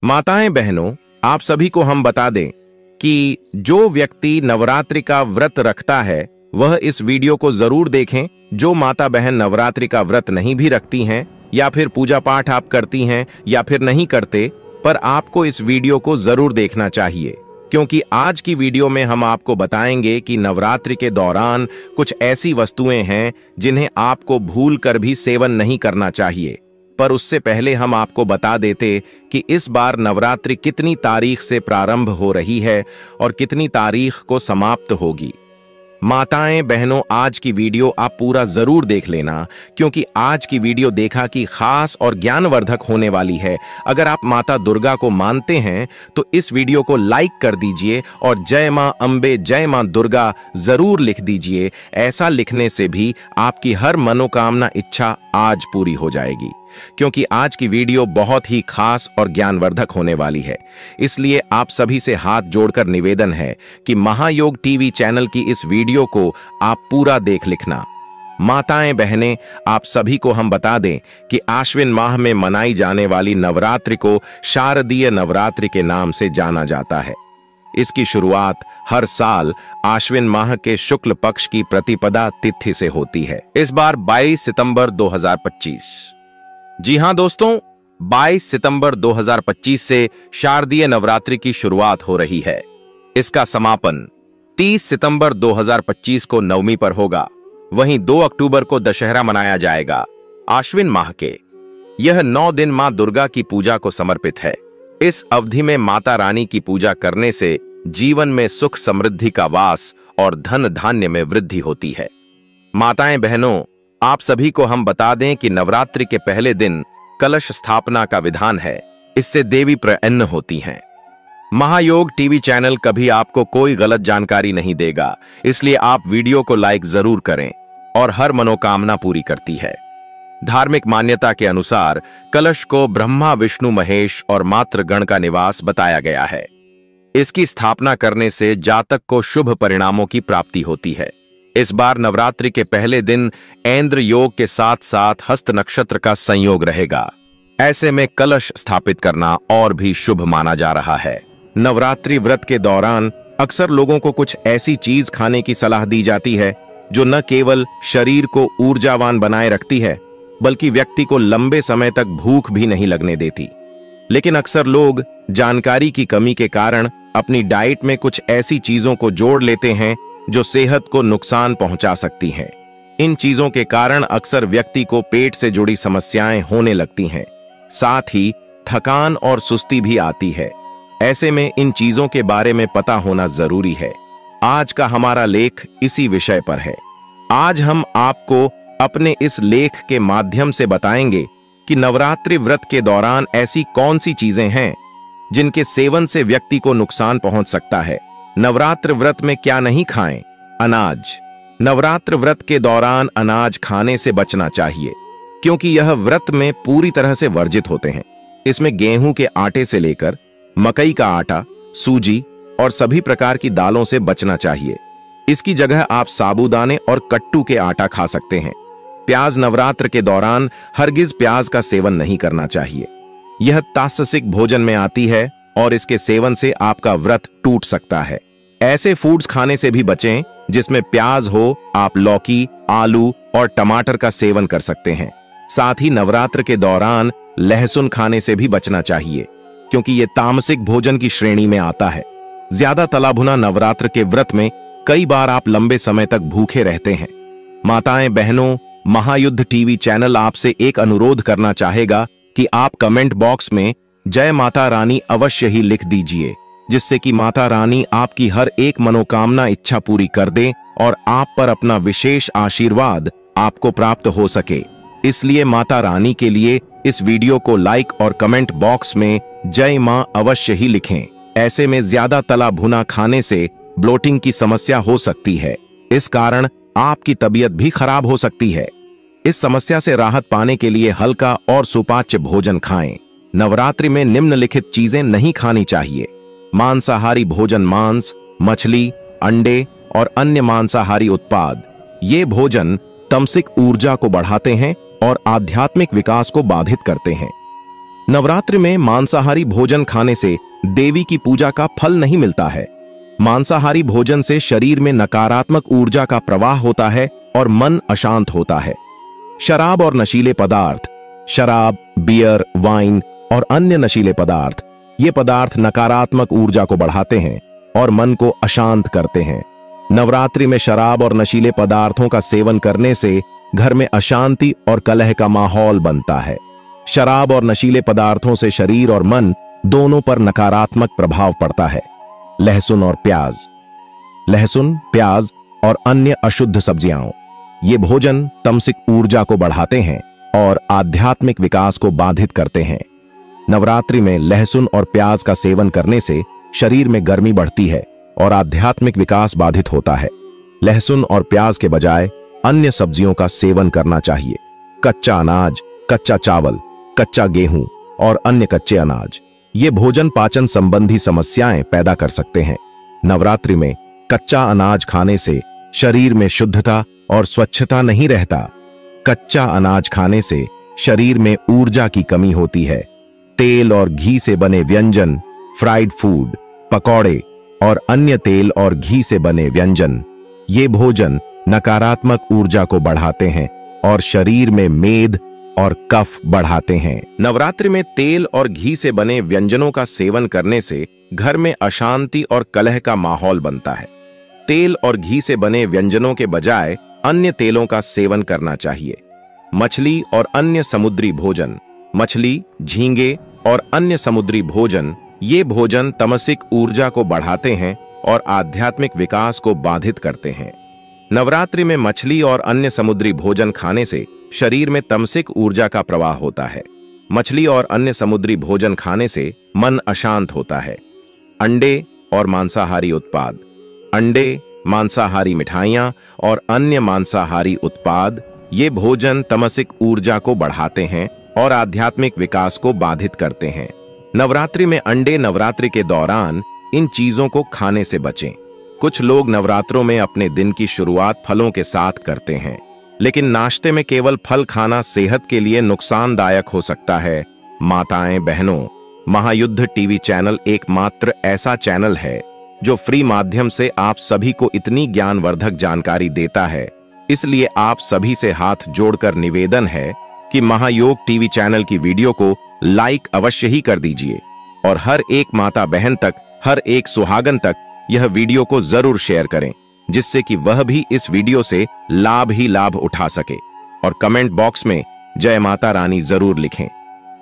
माताएं बहनों, आप सभी को हम बता दें कि जो व्यक्ति नवरात्रि का व्रत रखता है वह इस वीडियो को जरूर देखें। जो माता बहन नवरात्रि का व्रत नहीं भी रखती हैं या फिर पूजा पाठ आप करती हैं या फिर नहीं करते, पर आपको इस वीडियो को जरूर देखना चाहिए, क्योंकि आज की वीडियो में हम आपको बताएंगे कि नवरात्रि के दौरान कुछ ऐसी वस्तुएं हैं जिन्हें आपको भूल कर भी सेवन नहीं करना चाहिए। पर उससे पहले हम आपको बता देते कि इस बार नवरात्रि कितनी तारीख से प्रारंभ हो रही है और कितनी तारीख को समाप्त होगी। माताएं बहनों, आज की वीडियो आप पूरा जरूर देख लेना, क्योंकि आज की वीडियो देखा कि खास और ज्ञानवर्धक होने वाली है। अगर आप माता दुर्गा को मानते हैं तो इस वीडियो को लाइक कर दीजिए और जय मां अंबे, जय मां दुर्गा जरूर लिख दीजिए। ऐसा लिखने से भी आपकी हर मनोकामना इच्छा आज पूरी हो जाएगी, क्योंकि आज की वीडियो बहुत ही खास और ज्ञानवर्धक होने वाली है। इसलिए आप सभी से हाथ जोड़कर निवेदन है कि महायोग टीवी चैनल की इस वीडियो को आप पूरा देख लिखना। माताएं बहनें, आप सभी को हम बता दें कि आश्विन माह में मनाई जाने वाली नवरात्रि को शारदीय नवरात्रि के नाम से जाना जाता है। इसकी शुरुआत हर साल आश्विन माह के शुक्ल पक्ष की प्रतिपदा तिथि से होती है। इस बार 22 सितंबर 2025। जी हां दोस्तों, 22 सितंबर 2025 से शारदीय नवरात्रि की शुरुआत हो रही है। इसका समापन 30 सितंबर 2025 को नवमी पर होगा। वहीं 2 अक्टूबर को दशहरा मनाया जाएगा। आश्विन माह के यह 9 दिन मां दुर्गा की पूजा को समर्पित है। इस अवधि में माता रानी की पूजा करने से जीवन में सुख समृद्धि का वास और धन धान्य में वृद्धि होती है। माताएं बहनों, आप सभी को हम बता दें कि नवरात्रि के पहले दिन कलश स्थापना का विधान है। इससे देवी प्रसन्न होती हैं। महायोग टीवी चैनल कभी आपको कोई गलत जानकारी नहीं देगा, इसलिए आप वीडियो को लाइक जरूर करें और हर मनोकामना पूरी करती है। धार्मिक मान्यता के अनुसार कलश को ब्रह्मा, विष्णु, महेश और मातृगण का निवास बताया गया है। इसकी स्थापना करने से जातक को शुभ परिणामों की प्राप्ति होती है। इस बार नवरात्रि के पहले दिन ऐंद्र योग के साथ साथ हस्त नक्षत्र का संयोग रहेगा। ऐसे में कलश स्थापित करना और भी शुभ माना जा रहा है। नवरात्रि व्रत के दौरान अक्सर लोगों को कुछ ऐसी चीज खाने की सलाह दी जाती है जो न केवल शरीर को ऊर्जावान बनाए रखती है, बल्कि व्यक्ति को लंबे समय तक भूख भी नहीं लगने देती। लेकिन अक्सर लोग जानकारी की कमी के कारण अपनी डाइट में कुछ ऐसी चीजों को जोड़ लेते हैं जो सेहत को नुकसान पहुंचा सकती हैं। इन चीजों के कारण अक्सर व्यक्ति को पेट से जुड़ी समस्याएं होने लगती हैं। साथ ही थकान और सुस्ती भी आती है। ऐसे में इन चीजों के बारे में पता होना जरूरी है। आज का हमारा लेख इसी विषय पर है। आज हम आपको अपने इस लेख के माध्यम से बताएंगे कि नवरात्रि व्रत के दौरान ऐसी कौन सी चीजें हैं जिनके सेवन से व्यक्ति को नुकसान पहुंच सकता है। नवरात्र व्रत में क्या नहीं खाएं? अनाज। नवरात्र व्रत के दौरान अनाज खाने से बचना चाहिए, क्योंकि यह व्रत में पूरी तरह से वर्जित होते हैं। इसमें गेहूं के आटे से लेकर मकई का आटा, सूजी और सभी प्रकार की दालों से बचना चाहिए। इसकी जगह आप साबूदाने और कट्टू के आटा खा सकते हैं। प्याज नवरात्र के दौरान हरगिज प्याज का सेवन नहीं करना चाहिए। यह तामसिक भोजन में आती है और इसके सेवन से आपका व्रत टूट सकता है। ऐसे फूड्स खाने से भी बचें जिसमें प्याज हो। आप लौकी, आलू और टमाटर का सेवन कर सकते हैं। साथ ही नवरात्र के दौरान लहसुन खाने से भी बचना चाहिए, क्योंकि यह तामसिक भोजन की श्रेणी में आता है। ज्यादा तला भुना नवरात्र के व्रत में कई बार आप लंबे समय तक भूखे रहते हैं। माताएं बहनों, महायुद्ध टीवी चैनल आपसे एक अनुरोध करना चाहेगा कि आप कमेंट बॉक्स में जय माता रानी अवश्य ही लिख दीजिए, जिससे कि माता रानी आपकी हर एक मनोकामना इच्छा पूरी कर दे और आप पर अपना विशेष आशीर्वाद आपको प्राप्त हो सके। इसलिए माता रानी के लिए इस वीडियो को लाइक और कमेंट बॉक्स में जय मां अवश्य ही लिखें। ऐसे में ज्यादा तला भुना खाने से ब्लोटिंग की समस्या हो सकती है। इस कारण आपकी तबीयत भी खराब हो सकती है। इस समस्या से राहत पाने के लिए हल्का और सुपाच्य भोजन खाएं। नवरात्रि में निम्नलिखित चीजें नहीं खानी चाहिए। मांसाहारी भोजन, मांस, मछली, अंडे और अन्य मांसाहारी उत्पाद। ये भोजन तमसिक ऊर्जा को बढ़ाते हैं और आध्यात्मिक विकास को बाधित करते हैं। नवरात्रि में मांसाहारी भोजन खाने से देवी की पूजा का फल नहीं मिलता है। मांसाहारी भोजन से शरीर में नकारात्मक ऊर्जा का प्रवाह होता है और मन अशांत होता है। शराब और नशीले पदार्थ, शराब, बियर, वाइन और अन्य नशीले पदार्थ, ये पदार्थ नकारात्मक ऊर्जा को बढ़ाते हैं और मन को अशांत करते हैं। नवरात्रि में शराब और नशीले पदार्थों का सेवन करने से घर में अशांति और कलह का माहौल बनता है। शराब और नशीले पदार्थों से शरीर और मन दोनों पर नकारात्मक प्रभाव पड़ता है। लहसुन और प्याज, लहसुन, प्याज और अन्य अशुद्ध सब्जियां, ये भोजन तमसिक ऊर्जा को बढ़ाते हैं और आध्यात्मिक विकास को बाधित करते हैं। नवरात्रि में लहसुन और प्याज का सेवन करने से शरीर में गर्मी बढ़ती है और आध्यात्मिक विकास बाधित होता है। लहसुन और प्याज के बजाय अन्य सब्जियों का सेवन करना चाहिए। कच्चा अनाज, कच्चा चावल, कच्चा गेहूं और अन्य कच्चे अनाज, ये भोजन पाचन संबंधी समस्याएं पैदा कर सकते हैं। नवरात्रि में कच्चा अनाज खाने से शरीर में शुद्धता और स्वच्छता नहीं रहता। कच्चा अनाज खाने से शरीर में ऊर्जा की कमी होती है। तेल और घी से बने व्यंजन, फ्राइड फूड, पकौड़े और अन्य तेल और घी से बने व्यंजन, ये भोजन नकारात्मक ऊर्जा को बढ़ाते हैं और शरीर में मेद और कफ बढ़ाते हैं। नवरात्रि में तेल और घी से बने व्यंजनों का सेवन करने से घर में अशांति और कलह का माहौल बनता है। तेल और घी से बने व्यंजनों के बजाय अन्य तेलों का सेवन करना चाहिए। मछली और अन्य समुद्री भोजन, मछली, झींगे और अन्य समुद्री भोजन, ये भोजन तमसिक ऊर्जा को बढ़ाते हैं और आध्यात्मिक विकास को बाधित करते हैं। नवरात्रि में मछली और अन्य समुद्री भोजन खाने से शरीर में तमसिक ऊर्जा का प्रवाह होता है। मछली और अन्य समुद्री भोजन खाने से मन अशांत होता है। अंडे और मांसाहारी उत्पाद, अंडे, मांसाहारी मिठाइयां और अन्य मांसाहारी उत्पाद, ये भोजन तमसिक ऊर्जा को बढ़ाते हैं और आध्यात्मिक विकास को बाधित करते हैं। नवरात्रि में अंडे, नवरात्रि के दौरान इन चीजों को खाने से बचें। कुछ लोग नवरात्रों में अपने दिन की शुरुआत फलों के साथ करते हैं, लेकिन नाश्ते में केवल फल खाना सेहत के लिए नुकसानदायक हो सकता है। माताएं, बहनों, महायुद्ध टीवी चैनल एकमात्र ऐसा चैनल है जो फ्री माध्यम से आप सभी को इतनी ज्ञानवर्धक जानकारी देता है। इसलिए आप सभी से हाथ जोड़कर निवेदन है कि महायोग टीवी चैनल की वीडियो को लाइक अवश्य ही कर दीजिए और हर एक माता बहन तक, हर एक सुहागन तक यह वीडियो को जरूर शेयर करें, जिससे कि वह भी इस वीडियो से लाभ ही लाभ उठा सके। और कमेंट बॉक्स में जय माता रानी जरूर लिखें।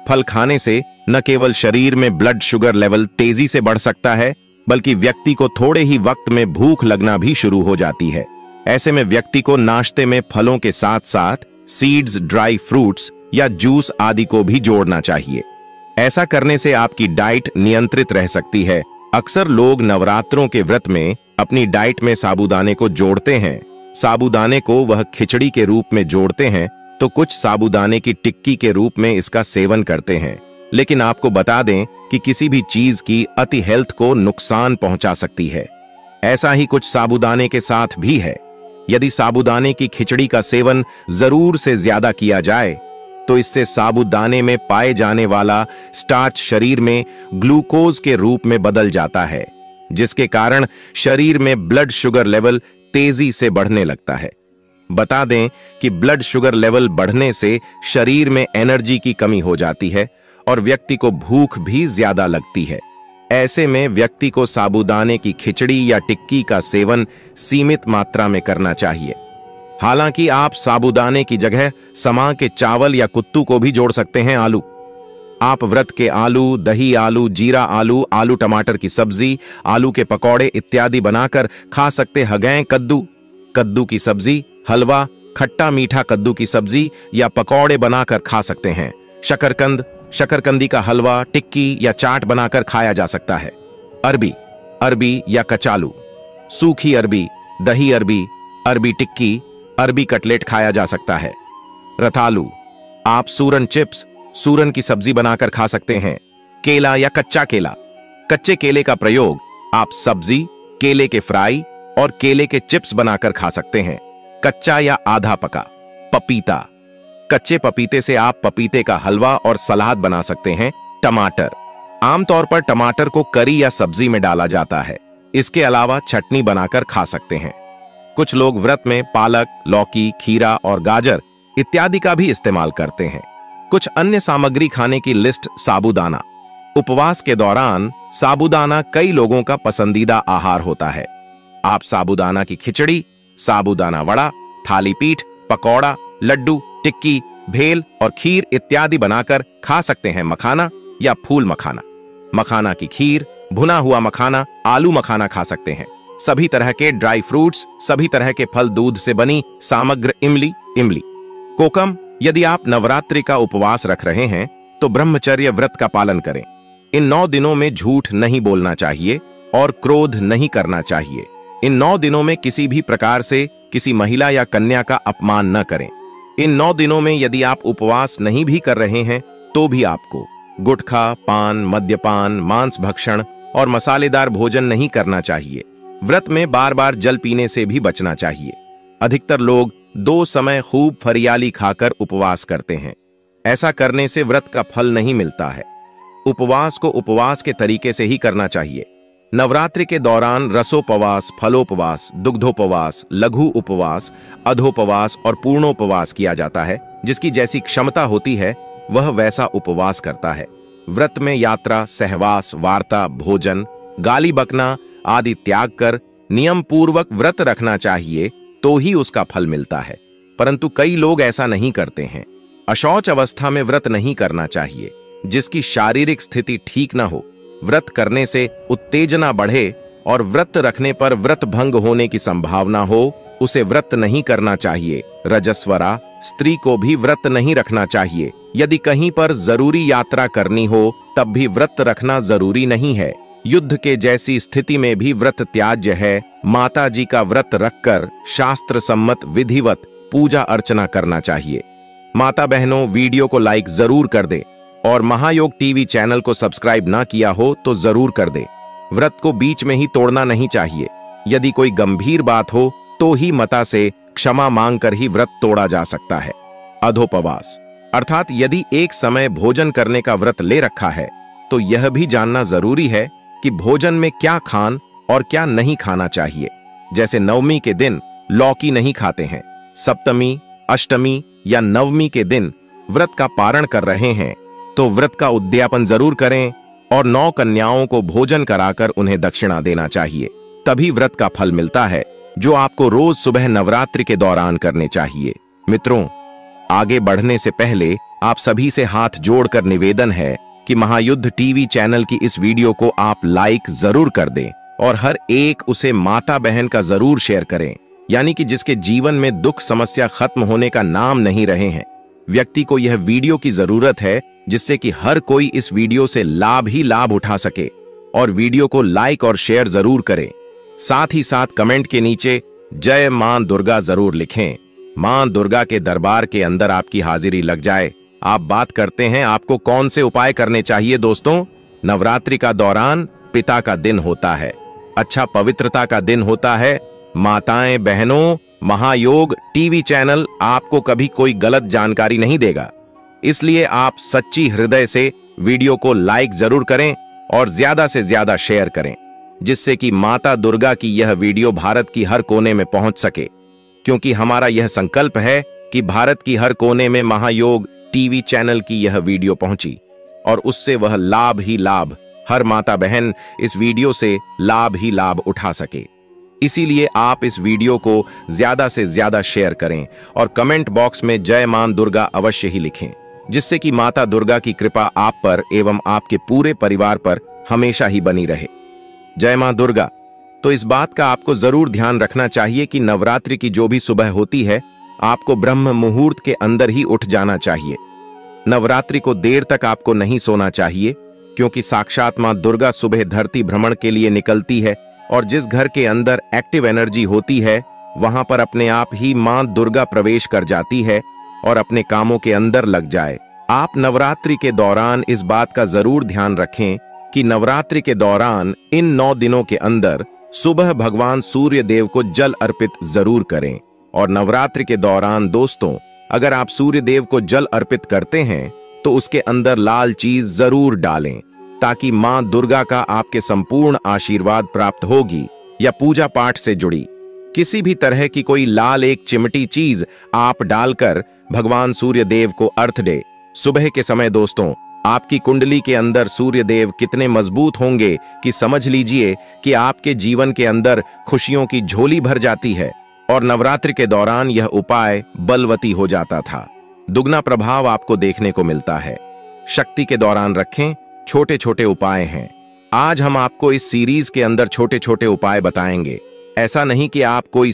फल खाने से न केवल शरीर में ब्लड शुगर लेवल तेजी से बढ़ सकता है, बल्कि व्यक्ति को थोड़े ही वक्त में भूख लगना भी शुरू हो जाती है। ऐसे में व्यक्ति को नाश्ते में फलों के साथ साथ सीड्स, ड्राई फ्रूट्स या जूस आदि को भी जोड़ना चाहिए। ऐसा करने से आपकी डाइट नियंत्रित रह सकती है। अक्सर लोग नवरात्रों के व्रत में अपनी डाइट में साबूदाने को जोड़ते हैं। साबूदाने को वह खिचड़ी के रूप में जोड़ते हैं, तो कुछ साबूदाने की टिक्की के रूप में इसका सेवन करते हैं। लेकिन आपको बता दें कि किसी भी चीज की अति हेल्थ को नुकसान पहुंचा सकती है। ऐसा ही कुछ साबूदाने के साथ भी है। यदि साबूदाने की खिचड़ी का सेवन जरूर से ज्यादा किया जाए, तो इससे साबूदाने में पाए जाने वाला स्टार्च शरीर में ग्लूकोज के रूप में बदल जाता है, जिसके कारण शरीर में ब्लड शुगर लेवल तेजी से बढ़ने लगता है। बता दें कि ब्लड शुगर लेवल बढ़ने से शरीर में एनर्जी की कमी हो जाती है और व्यक्ति को भूख भी ज्यादा लगती है। ऐसे में व्यक्ति को साबूदाने की खिचड़ी या टिक्की का सेवन सीमित मात्रा में करना चाहिए। हालांकि आप साबूदाने की जगह समा के चावल या कुत्तू को भी जोड़ सकते हैं। आलू, आप व्रत के आलू, दही आलू, जीरा आलू, आलू टमाटर की सब्जी, आलू के पकौड़े इत्यादि बनाकर खा सकते हैं। कद्दू की सब्जी, हलवा, खट्टा मीठा कद्दू की सब्जी या पकौड़े बनाकर खा सकते हैं। शकरकंदी का हलवा, टिक्की या चाट बनाकर खाया जा सकता है। अरबी या कचालू, सूखी अरबी, दही अरबी, अरबी टिक्की, अरबी कटलेट खाया जा सकता है। रतालू, आप सूरन चिप्स, सूरन की सब्जी बनाकर खा सकते हैं। केला या कच्चा केला, कच्चे केले का प्रयोग आप सब्जी, केले के फ्राई और केले के चिप्स बनाकर खा सकते हैं। कच्चा या आधा पका। पपीता, कच्चे पपीते से आप पपीते का हलवा और सलाद बना सकते हैं। टमाटर, आमतौर पर टमाटर को करी या सब्जी में डाला जाता है। इसके अलावा चटनी बनाकर खा सकते हैं। कुछ लोग व्रत में पालक, लौकी, खीरा और गाजर इत्यादि का भी इस्तेमाल करते हैं। कुछ अन्य सामग्री खाने की लिस्ट। साबूदाना, उपवास के दौरान साबूदाना कई लोगों का पसंदीदा आहार होता है। आप साबूदाना की खिचड़ी, साबूदाना वड़ा, थाली पीठ, पकौड़ा, लड्डू, टिक्की, भेल और खीर इत्यादि बनाकर खा सकते हैं। मखाना या फूल मखाना, मखाना की खीर, भुना हुआ मखाना, आलू मखाना खा सकते हैं। सभी तरह के ड्राई फ्रूट्स, सभी तरह के फल, दूध से बनी सामग्री, इमली। कोकम, यदि आप नवरात्रि का उपवास रख रहे हैं तो ब्रह्मचर्य व्रत का पालन करें। इन 9 दिनों में झूठ नहीं बोलना चाहिए और क्रोध नहीं करना चाहिए। इन 9 दिनों में किसी भी प्रकार से किसी महिला या कन्या का अपमान न करें। इन 9 दिनों में यदि आप उपवास नहीं भी कर रहे हैं तो भी आपको गुटखा, पान, मद्यपान, मांस भक्षण और मसालेदार भोजन नहीं करना चाहिए। व्रत में बार बार जल पीने से भी बचना चाहिए। अधिकतर लोग 2 समय खूब फरियाली खाकर उपवास करते हैं। ऐसा करने से व्रत का फल नहीं मिलता है। उपवास को उपवास के तरीके से ही करना चाहिए। नवरात्रि के दौरान रसोपवास, फलोपवास, दुग्धोपवास, लघु उपवास, अधोपवास और पूर्णोपवास किया जाता है। जिसकी जैसी क्षमता होती है वह वैसा उपवास करता है। व्रत में यात्रा, सहवास, वार्ता, भोजन, गाली बकना आदि त्याग कर नियम पूर्वक व्रत रखना चाहिए तो ही उसका फल मिलता है। परंतु कई लोग ऐसा नहीं करते हैं। अशौच अवस्था में व्रत नहीं करना चाहिए। जिसकी शारीरिक स्थिति ठीक न हो, व्रत करने से उत्तेजना बढ़े और व्रत रखने पर व्रत भंग होने की संभावना हो, उसे व्रत नहीं करना चाहिए। रजस्वरा स्त्री को भी व्रत नहीं रखना चाहिए। यदि कहीं पर जरूरी यात्रा करनी हो तब भी व्रत रखना जरूरी नहीं है। युद्ध के जैसी स्थिति में भी व्रत त्याज्य है। माता जी का व्रत रखकर शास्त्र सम्मत विधिवत पूजा अर्चना करना चाहिए। माता बहनों, वीडियो को लाइक जरूर कर दे और महायोग टीवी चैनल को सब्सक्राइब ना किया हो तो जरूर कर दे। व्रत को बीच में ही तोड़ना नहीं चाहिए। यदि कोई गंभीर बात हो तो ही माता से क्षमा मांगकर ही व्रत तोड़ा जा सकता है। अधोपवास, अर्थात यदि एक समय भोजन करने का व्रत ले रखा है तो यह भी जानना जरूरी है कि भोजन में क्या खान और क्या नहीं खाना चाहिए। जैसे नवमी के दिन लौकी नहीं खाते हैं, सप्तमी, अष्टमी या नवमी के दिन व्रत का पारण कर रहे हैं तो व्रत का उद्यापन जरूर करें और 9 कन्याओं को भोजन कराकर उन्हें दक्षिणा देना चाहिए। तभी व्रत का फल मिलता है, जो आपको रोज सुबह नवरात्रि के दौरान करने चाहिए। मित्रों, आगे बढ़ने से पहले आप सभी से हाथ जोड़कर निवेदन है कि महायुद्ध टीवी चैनल की इस वीडियो को आप लाइक जरूर कर दें और हर एक उसे माता बहन का जरूर शेयर करें, यानी कि जिसके जीवन में दुख समस्या खत्म होने का नाम नहीं रहे हैं। व्यक्ति को यह वीडियो की जरूरत है जिससे कि हर कोई इस वीडियो से लाभ ही लाभ उठा सके और वीडियो को लाइक और शेयर जरूर करें। साथ ही साथ कमेंट के नीचे जय मां दुर्गा जरूर लिखें। मां दुर्गा के दरबार के अंदर आपकी हाजिरी लग जाए। आप बात करते हैं आपको कौन से उपाय करने चाहिए। दोस्तों, नवरात्रि का दौरान पिता का दिन होता है, अच्छा पवित्रता का दिन होता है। माताएं बहनों, महायोग टीवी चैनल आपको कभी कोई गलत जानकारी नहीं देगा, इसलिए आप सच्ची हृदय से वीडियो को लाइक जरूर करें और ज्यादा से ज्यादा शेयर करें, जिससे कि माता दुर्गा की यह वीडियो भारत की हर कोने में पहुंच सके। क्योंकि हमारा यह संकल्प है कि भारत की हर कोने में महायोग टीवी चैनल की यह वीडियो पहुंची और उससे वह लाभ ही लाभ, हर माता बहन इस वीडियो से लाभ ही लाभ उठा सके। इसीलिए आप इस वीडियो को ज्यादा से ज्यादा शेयर करें और कमेंट बॉक्स में जय मां दुर्गा अवश्य ही लिखें, जिससे कि माता दुर्गा की कृपा आप पर एवं आपके पूरे परिवार पर हमेशा ही बनी रहे। जय मां दुर्गा। तो इस बात का आपको जरूर ध्यान रखना चाहिए कि नवरात्रि की जो भी सुबह होती है, आपको ब्रह्म मुहूर्त के अंदर ही उठ जाना चाहिए। नवरात्रि को देर तक आपको नहीं सोना चाहिए, क्योंकि साक्षात मां दुर्गा सुबह धरती भ्रमण के लिए निकलती है और जिस घर के अंदर एक्टिव एनर्जी होती है वहां पर अपने आप ही मां दुर्गा प्रवेश कर जाती है और अपने कामों के अंदर लग जाए। आप नवरात्रि के दौरान इस बात का जरूर ध्यान रखें कि नवरात्रि के दौरान इन 9 दिनों के अंदर सुबह भगवान सूर्य देव को जल अर्पित जरूर करें। और नवरात्रि के दौरान दोस्तों, अगर आप सूर्य देव को जल अर्पित करते हैं तो उसके अंदर लाल चीज जरूर डालें, ताकि मां दुर्गा का आपके संपूर्ण आशीर्वाद प्राप्त होगी। या पूजा पाठ से जुड़ी किसी भी तरह की कोई लाल एक चिमटी चीज आप डालकर भगवान सूर्य देव को अर्घ दे। सुबह के समय दोस्तों, आपकी कुंडली के अंदर सूर्य देव कितने मजबूत होंगे कि समझ लीजिए कि आपके जीवन के अंदर खुशियों की झोली भर जाती है। और नवरात्रि के दौरान यह उपाय बलवती हो जाता था। दुगना प्रभाव आपको देखने को मिलता है। शक्ति के दौरान रखें, छोटे छोटे उपाय हैं। आज हम आपको इस सीरीज के अंदर छोटे छोटे उपाय बताएंगे। ऐसा नहीं कि आपको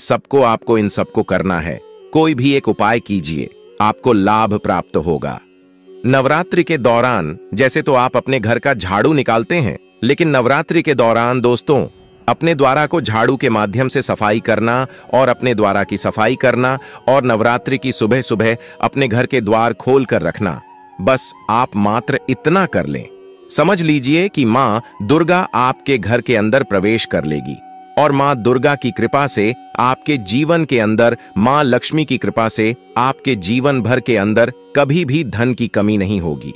इन सबको करना है। कोई भी एक उपाय कीजिए, आपको लाभ प्राप्त होगा। नवरात्रि के दौरान जैसे तो आप अपने घर का झाड़ू निकालते हैं, लेकिन नवरात्रि के दौरान दोस्तों अपने द्वारा को झाड़ू के माध्यम से सफाई करना और अपने द्वारा की सफाई करना और नवरात्रि की सुबह सुबह अपने घर के द्वार खोल कर रखना, बस आप मात्र इतना कर लें। समझ लीजिए कि मां दुर्गा आपके घर के अंदर प्रवेश कर लेगी और मां दुर्गा की कृपा से आपके जीवन के अंदर, मां लक्ष्मी की कृपा से आपके जीवन भर के अंदर कभी भी धन की कमी नहीं होगी।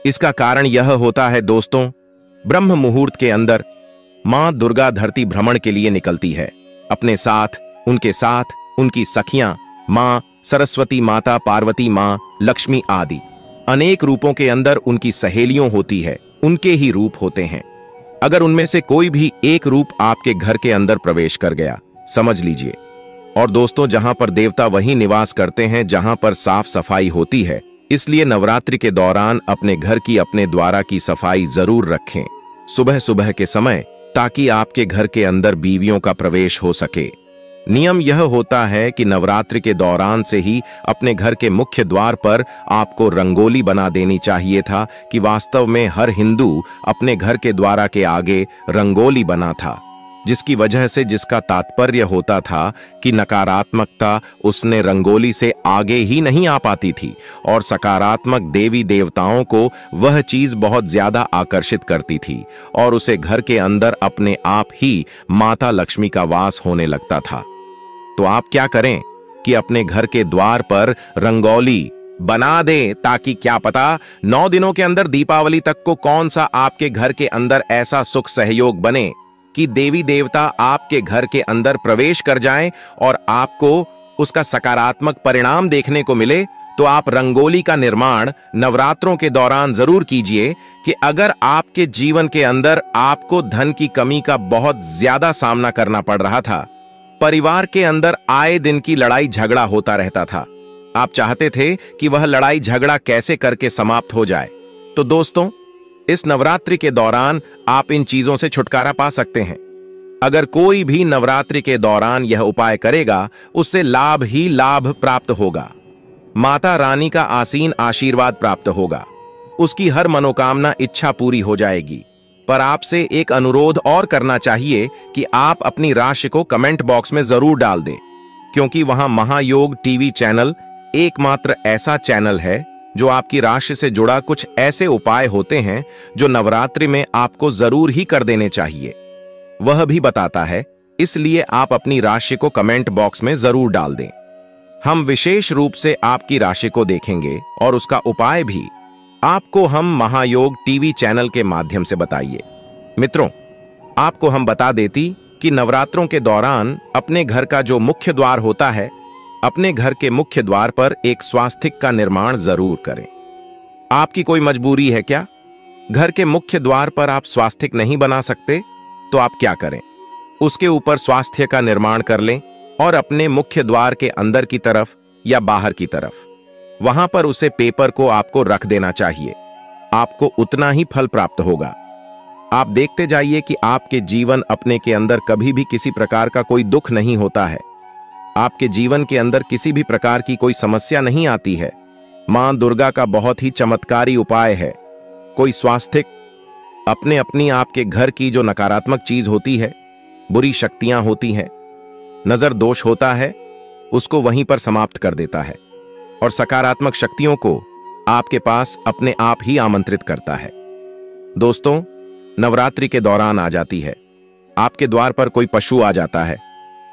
इसका कारण यह होता है दोस्तों, ब्रह्म मुहूर्त के अंदर मां दुर्गा धरती भ्रमण के लिए निकलती है। अपने साथ उनकी सखियां मां सरस्वती माता, पार्वती मां, लक्ष्मी आदि अनेक रूपों के अंदर उनकी सहेलियों होती है, उनके ही रूप होते हैं। अगर उनमें से कोई भी एक रूप आपके घर के अंदर प्रवेश कर गया, समझ लीजिए। और दोस्तों, जहां पर देवता वहीं निवास करते हैं जहां पर साफ सफाई होती है। इसलिए नवरात्रि के दौरान अपने घर की, अपने द्वारा की सफाई जरूर रखें सुबह सुबह के समय, ताकि आपके घर के अंदर बीवियों का प्रवेश हो सके। नियम यह होता है कि नवरात्रि के दौरान से ही अपने घर के मुख्य द्वार पर आपको रंगोली बना देनी चाहिए था, कि वास्तव में हर हिंदू अपने घर के द्वार के आगे रंगोली बना था, जिसकी वजह से, जिसका तात्पर्य होता था कि नकारात्मकता उसने रंगोली से आगे ही नहीं आ पाती थी और सकारात्मक देवी देवताओं को वह चीज बहुत ज्यादा आकर्षित करती थी और उसे घर के अंदर अपने आप ही माता लक्ष्मी का वास होने लगता था। तो आप क्या करें कि अपने घर के द्वार पर रंगोली बना दें, ताकि क्या पता 9 दिनों के अंदर दीपावली तक को कौन सा आपके घर के अंदर ऐसा सुख सहयोग बने कि देवी देवता आपके घर के अंदर प्रवेश कर जाएं और आपको उसका सकारात्मक परिणाम देखने को मिले। तो आप रंगोली का निर्माण नवरात्रों के दौरान जरूर कीजिए, कि अगर आपके जीवन के अंदर आपको धन की कमी का बहुत ज्यादा सामना करना पड़ रहा था, परिवार के अंदर आए दिन की लड़ाई झगड़ा होता रहता था, आप चाहते थे कि वह लड़ाई झगड़ा कैसे करके समाप्त हो जाए, तो दोस्तों इस नवरात्रि के दौरान आप इन चीजों से छुटकारा पा सकते हैं। अगर कोई भी नवरात्रि के दौरान यह उपाय करेगा, उससे लाभ ही लाभ प्राप्त होगा। माता रानी का आसीन आशीर्वाद प्राप्त होगा, उसकी हर मनोकामना इच्छा पूरी हो जाएगी। पर आपसे एक अनुरोध और करना चाहिए कि आप अपनी राशि को कमेंट बॉक्स में जरूर डाल दें, क्योंकि वहां महायोग टीवी चैनल एकमात्र ऐसा चैनल है जो आपकी राशि से जुड़ा कुछ ऐसे उपाय होते हैं जो नवरात्रि में आपको जरूर ही कर देने चाहिए, वह भी बताता है। इसलिए आप अपनी राशि को कमेंट बॉक्स में जरूर डाल दें। हम विशेष रूप से आपकी राशि को देखेंगे और उसका उपाय भी आपको हम महायोग टीवी चैनल के माध्यम से बताइए। मित्रों, आपको हम बता देती कि नवरात्रों के दौरान अपने घर का जो मुख्य द्वार होता है, अपने घर के मुख्य द्वार पर एक स्वास्तिक का निर्माण जरूर करें। आपकी कोई मजबूरी है क्या? घर के मुख्य द्वार पर आप स्वास्तिक नहीं बना सकते? तो आप क्या करें, उसके ऊपर स्वास्थ्य का निर्माण कर लें और अपने मुख्य द्वार के अंदर की तरफ या बाहर की तरफ, वहां पर उसे पेपर को आपको रख देना चाहिए। आपको उतना ही फल प्राप्त होगा। आप देखते जाइए कि आपके जीवन अपने के अंदर कभी भी किसी प्रकार का कोई दुख नहीं होता है, आपके जीवन के अंदर किसी भी प्रकार की कोई समस्या नहीं आती है। मां दुर्गा का बहुत ही चमत्कारी उपाय है। कोई स्वास्तिक अपने अपनी आपके घर की जो नकारात्मक चीज होती है, बुरी शक्तियां होती हैं, नजर दोष होता है, उसको वहीं पर समाप्त कर देता है और सकारात्मक शक्तियों को आपके पास अपने आप ही आमंत्रित करता है। दोस्तों, नवरात्रि के दौरान आ जाती है, आपके द्वार पर कोई पशु आ जाता है,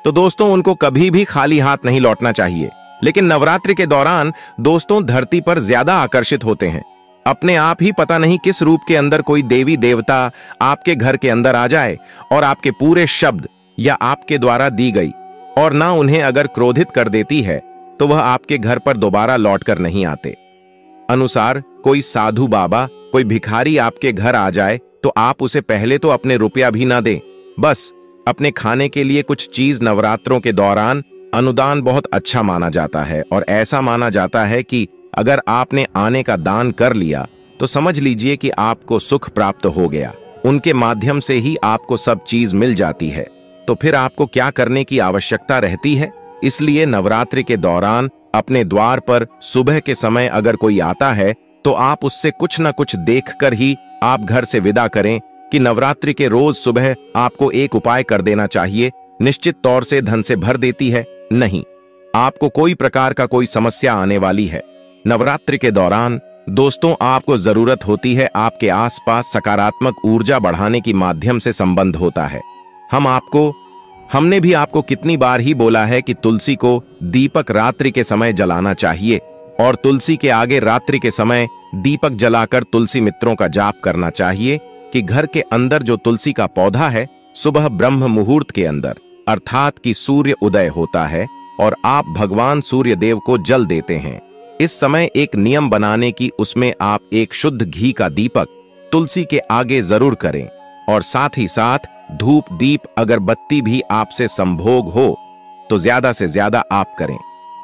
तो दोस्तों उनको कभी भी खाली हाथ नहीं लौटना चाहिए। लेकिन नवरात्रि के दौरान दोस्तों धरती पर ज्यादा आकर्षित होते हैं। अपने आप ही पता नहीं किस रूप के अंदर कोई देवी देवता आपके घर के अंदर आ जाए और आपके पूरे शब्द या आपके द्वारा दी गई और ना उन्हें अगर क्रोधित कर देती है तो वह आपके घर पर दोबारा लौटकर नहीं आते। अनुसार कोई साधु बाबा, कोई भिखारी आपके घर आ जाए तो आप उसे पहले तो अपने रुपया भी ना दें, बस अपने खाने के लिए कुछ चीज नवरात्रों के दौरान अनुदान बहुत अच्छा माना जाता है। और ऐसा माना जाता है कि अगर आपने आने का दान कर लिया तो समझ लीजिए कि आपको सुख प्राप्त हो गया, उनके माध्यम से ही आपको सब चीज मिल जाती है। तो फिर आपको क्या करने की आवश्यकता रहती है? इसलिए नवरात्रि के दौरान अपने द्वार पर सुबह के समय अगर कोई आता है तो आप उससे कुछ न कुछ देखकर ही आप घर से विदा करें कि नवरात्रि के रोज सुबह आपको एक उपाय कर देना चाहिए, निश्चित तौर से धन से भर देती है, नहीं आपको कोई प्रकार का कोई समस्या आने वाली है। नवरात्रि के दौरान दोस्तों आपको जरूरत होती है आपके आसपास सकारात्मक ऊर्जा बढ़ाने की माध्यम से संबंध होता है। हमने भी आपको कितनी बार ही बोला है कि तुलसी को दीपक रात्रि के समय जलाना चाहिए और तुलसी के आगे रात्रि के समय दीपक जलाकर तुलसी मित्रों का जाप करना चाहिए कि घर के अंदर जो तुलसी का पौधा है सुबह ब्रह्म मुहूर्त के अंदर अर्थात कि सूर्य उदय होता है और आप भगवान सूर्य देव को जल देते हैं। इस समय एक नियम बनाने की उसमें आप एक शुद्ध घी का दीपक तुलसी के आगे जरूर करें और साथ ही साथ धूप दीप अगरबत्ती भी आपसे संभोग हो तो ज्यादा से ज्यादा आप करें,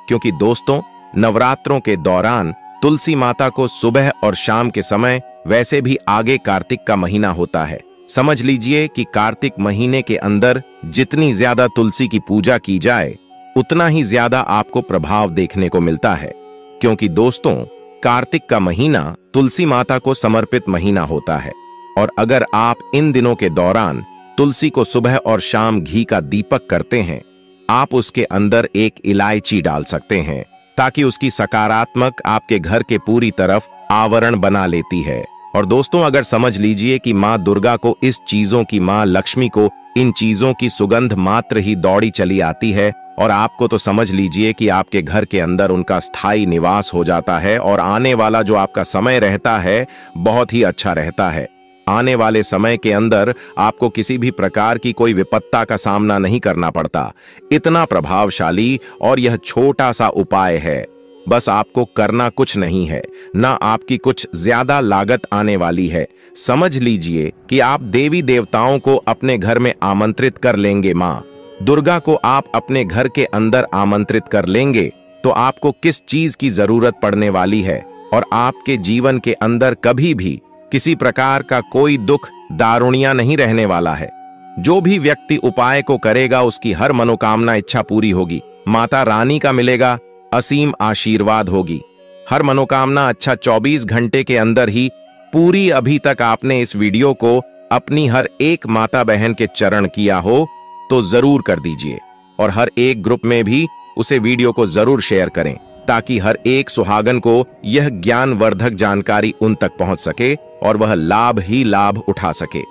क्योंकि दोस्तों नवरात्रों के दौरान तुलसी माता को सुबह और शाम के समय, वैसे भी आगे कार्तिक का महीना होता है, समझ लीजिए कि कार्तिक महीने के अंदर जितनी ज्यादा तुलसी की पूजा की जाए उतना ही ज्यादा आपको प्रभाव देखने को मिलता है। क्योंकि दोस्तों कार्तिक का महीना तुलसी माता को समर्पित महीना होता है और अगर आप इन दिनों के दौरान तुलसी को सुबह और शाम घी का दीपक करते हैं, आप उसके अंदर एक इलायची डाल सकते हैं ताकि उसकी सकारात्मक आपके घर के पूरी तरफ आवरण बना लेती है। और दोस्तों अगर समझ लीजिए कि माँ दुर्गा को, इस चीजों की माँ लक्ष्मी को इन चीजों की सुगंध मात्र ही दौड़ी चली आती है और आपको तो समझ लीजिए कि आपके घर के अंदर उनका स्थायी निवास हो जाता है और आने वाला जो आपका समय रहता है बहुत ही अच्छा रहता है। आने वाले समय के अंदर आपको किसी भी प्रकार की कोई विपत्ता का सामना नहीं करना पड़ता। इतना प्रभावशाली और यह छोटा सा उपाय है, बस आपको करना कुछ नहीं है, ना आपकी कुछ ज्यादा लागत आने वाली है। समझ लीजिए कि आप देवी देवताओं को अपने घर में आमंत्रित कर लेंगे, माँ दुर्गा को आप अपने घर के अंदर आमंत्रित कर लेंगे तो आपको किस चीज की जरूरत पड़ने वाली है और आपके जीवन के अंदर कभी भी किसी प्रकार का कोई दुख दारुणिया नहीं रहने वाला है। जो भी व्यक्ति उपाय को करेगा उसकी हर मनोकामना इच्छा पूरी होगी, माता रानी का मिलेगा असीम आशीर्वाद होगी, हर मनोकामना अच्छा 24 घंटे के अंदर ही पूरी। अभी तक आपने इस वीडियो को अपनी हर एक माता बहन के चरण किया हो तो जरूर कर दीजिए और हर एक ग्रुप में भी उसे वीडियो को जरूर शेयर करें ताकि हर एक सुहागन को यह ज्ञानवर्धक जानकारी उन तक पहुंच सके और वह लाभ ही लाभ उठा सके।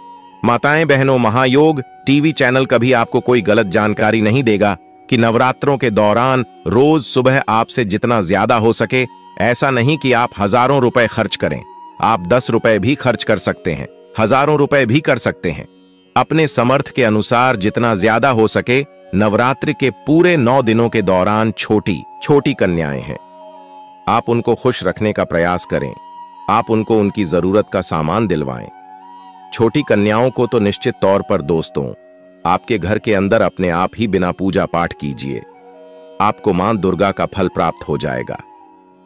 माताएं बहनों, महायोग टीवी चैनल कभी आपको कोई गलत जानकारी नहीं देगा कि नवरात्रों के दौरान रोज सुबह आपसे जितना ज्यादा हो सके, ऐसा नहीं कि आप हजारों रुपए खर्च करें, आप 10 रुपए भी खर्च कर सकते हैं, हजारों रुपए भी कर सकते हैं। अपने समर्थ के अनुसार जितना ज्यादा हो सके नवरात्रि के पूरे 9 दिनों के दौरान छोटी छोटी कन्याएं हैं, आप उनको खुश रखने का प्रयास करें, आप उनको उनकी जरूरत का सामान दिलवाएं। छोटी कन्याओं को तो निश्चित तौर पर दोस्तों आपके घर के अंदर अपने आप ही बिना पूजा पाठ कीजिए, आपको मां दुर्गा का फल प्राप्त हो जाएगा।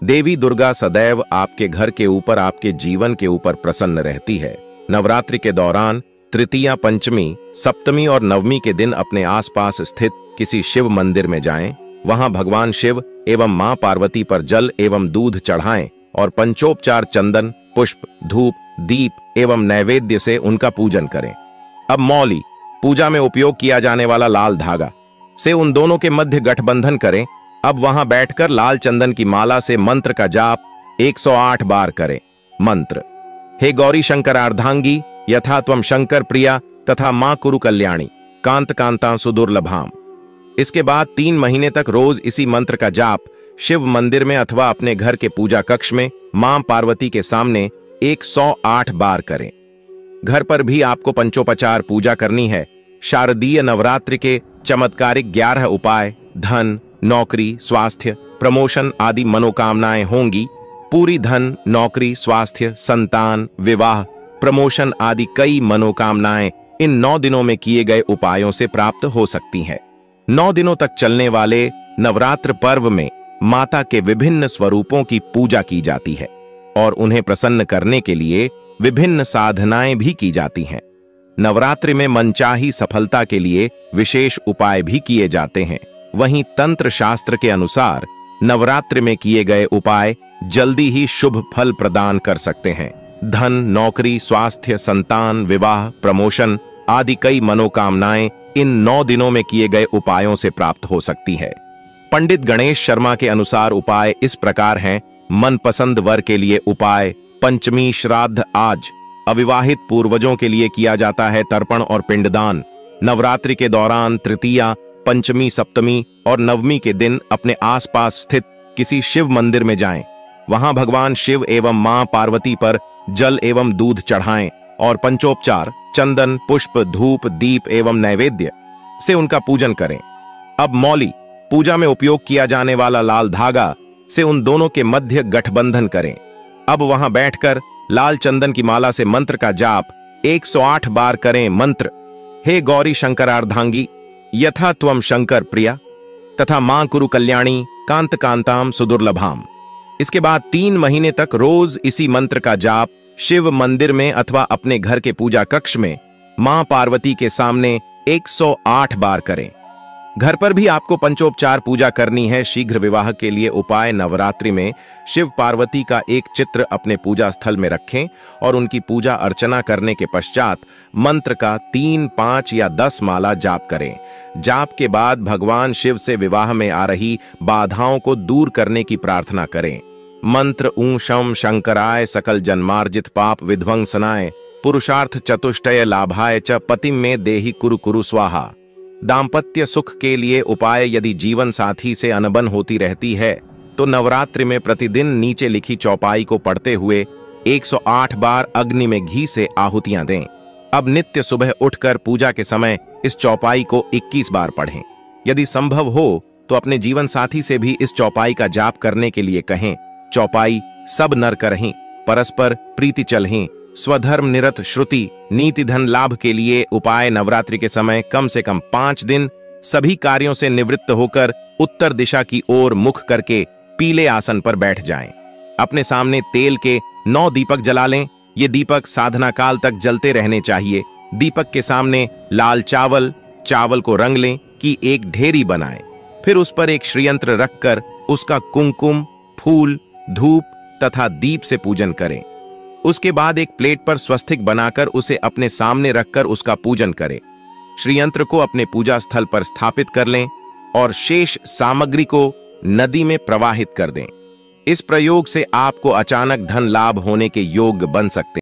देवी दुर्गा सदैव आपके घर के ऊपर, आपके जीवन के ऊपर प्रसन्न रहती है। नवरात्रि के दौरान तृतीया, पंचमी, सप्तमी और नवमी के दिन अपने आसपास स्थित किसी शिव मंदिर में जाएं, वहां भगवान शिव एवं मां पार्वती पर जल एवं दूध चढ़ाएं और पंचोपचार चंदन, पुष्प, धूप, दीप एवं नैवेद्य से उनका पूजन करें। अब मौली पूजा में उपयोग किया जाने वाला लाल धागा से उन दोनों के मध्य गठबंधन करें। अब वहां बैठकर लाल चंदन की माला से मंत्र का जाप 108 बार करें। मंत्र: हे गौरी शंकरार्धांगी यथा त्वं शंकर प्रिया तथा मां कुरु कल्याणी कांत कांता सुदुर्लभाम। इसके बाद 3 महीने तक रोज इसी मंत्र का जाप शिव मंदिर में अथवा अपने घर के पूजा कक्ष में मां पार्वती के सामने 108 बार करें। घर पर भी आपको पंचोपचार पूजा करनी है। शारदीय नवरात्रि के चमत्कारिक 11 उपाय धन, नौकरी, स्वास्थ्य, प्रमोशन आदि मनोकामनाएं होंगी। पूरी धन, नौकरी, स्वास्थ्य, संतान, विवाह, प्रमोशन आदि कई मनोकामनाएं इन 9 दिनों में किए गए उपायों से प्राप्त हो सकती हैं। 9 दिनों तक चलने वाले नवरात्र पर्व में माता के विभिन्न स्वरूपों की पूजा की जाती है और उन्हें प्रसन्न करने के लिए विभिन्न साधनाएं भी की जाती हैं। नवरात्रि में मनचाही सफलता के लिए विशेष उपाय भी किए जाते हैं। वहीं तंत्र शास्त्र के अनुसार नवरात्रि में किए गए उपाय जल्दी ही शुभ फल प्रदान कर सकते हैं। धन, नौकरी, स्वास्थ्य, संतान, विवाह, प्रमोशन आदि कई मनोकामनाएं इन 9 दिनों में किए गए उपायों से प्राप्त हो सकती है। पंडित गणेश शर्मा के अनुसार उपाय इस प्रकार हैं। मनपसंद वर के लिए उपाय। पंचमी श्राद्ध आज अविवाहित पूर्वजों के लिए किया जाता है तर्पण और पिंडदान। नवरात्रि के दौरान तृतीया, पंचमी, सप्तमी और नवमी के दिन अपने आसपास स्थित किसी शिव मंदिर में जाएं। वहां भगवान शिव एवं मां पार्वती पर जल एवं दूध चढ़ाएं और पंचोपचार चंदन, पुष्प, धूप, दीप एवं नैवेद्य से उनका पूजन करें। अब मौली पूजा में उपयोग किया जाने वाला लाल धागा से उन दोनों के मध्य गठबंधन करें। अब वहां बैठकर लाल चंदन की माला से मंत्र का जाप 108 बार करें। मंत्र: हे गौरी शंकरार्धांगी यथा त्वम शंकर प्रिया तथा मां कुरु कल्याणी कांत कांताम सुदुर्लभाम। इसके बाद 3 महीने तक रोज इसी मंत्र का जाप शिव मंदिर में अथवा अपने घर के पूजा कक्ष में मां पार्वती के सामने 108 बार करें। घर पर भी आपको पंचोपचार पूजा करनी है। शीघ्र विवाह के लिए उपाय: नवरात्रि में शिव पार्वती का एक चित्र अपने पूजा स्थल में रखें और उनकी पूजा अर्चना करने के पश्चात मंत्र का 3, 5 या 10 माला जाप करें। जाप के बाद भगवान शिव से विवाह में आ रही बाधाओं को दूर करने की प्रार्थना करें। मंत्र: ऊं शम शंकराय सकल जन्मार्जित पाप विध्वंसनाय पुरुषार्थ चतुष्टय लाभाय च पतिम में देहि कुरु कुरु स्वाहा। दाम्पत्य सुख के लिए उपाय: यदि जीवन साथी से अनबन होती रहती है तो नवरात्रि में प्रतिदिन नीचे लिखी चौपाई को पढ़ते हुए 108 बार अग्नि में घी से आहुतियां दें। अब नित्य सुबह उठकर पूजा के समय इस चौपाई को 21 बार पढ़ें। यदि संभव हो तो अपने जीवन साथी से भी इस चौपाई का जाप करने के लिए कहें। चौपाई: सब नर करहिं, परस्पर प्रीति चलहिं, स्वधर्म निरत श्रुति नीति धन लाभ के लिए उपाय: नवरात्रि के समय कम से कम 5 दिन सभी कार्यों से निवृत्त होकर उत्तर दिशा की ओर मुख करके पीले आसन पर बैठ जाएं। अपने सामने तेल के 9 दीपक जला लें। ये दीपक साधना काल तक जलते रहने चाहिए। दीपक के सामने लाल चावल को रंग लें कि एक ढेरी बनाएं। फिर उस पर एक श्रीयंत्र रखकर उसका कुमकुम, फूल, धूप तथा दीप से पूजन करें। उसके बाद एक प्लेट पर स्वस्तिक बनाकर उसे अपने सामने रखकर उसका पूजन करें। श्रीयंत्र को अपने पूजा स्थल पर स्थापित कर लें और शेष सामग्री को नदी में प्रवाहित कर दें। इस प्रयोग से आपको अचानक धन लाभ होने के योग बन सकते हैं।